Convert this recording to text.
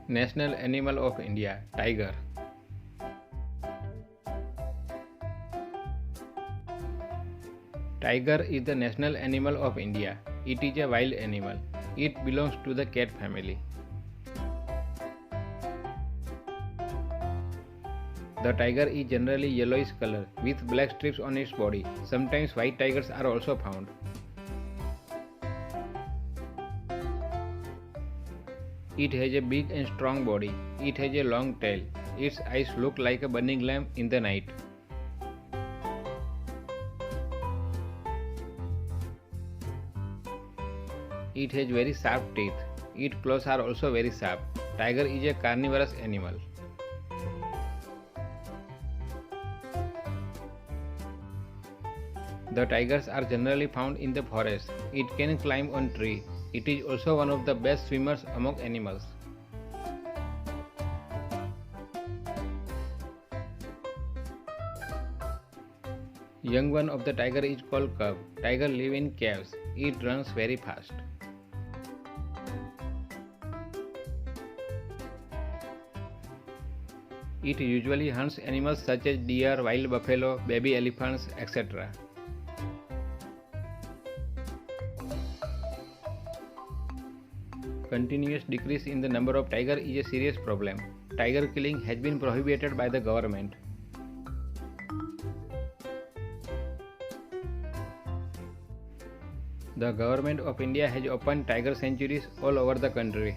National animal of India, tiger. Tiger is the national animal of India. It is a wild animal. It belongs to the cat family. The tiger is generally yellowish color with black strips on its body. Sometimes white tigers are also found. It has a big and strong body. It has a long tail. Its eyes look like a burning lamp in the night. It has very sharp teeth. Its claws are also very sharp. Tiger is a carnivorous animal. The tigers are generally found in the forest. It can climb on trees. It is also one of the best swimmers among animals. Young one of the tiger is called cub. Tiger live in caves. It runs very fast. It usually hunts animals such as deer, wild buffalo, baby elephants, etc. Continuous decrease in the number of tiger is a serious problem. Tiger killing has been prohibited by the government. The government of India has opened tiger sanctuaries all over the country.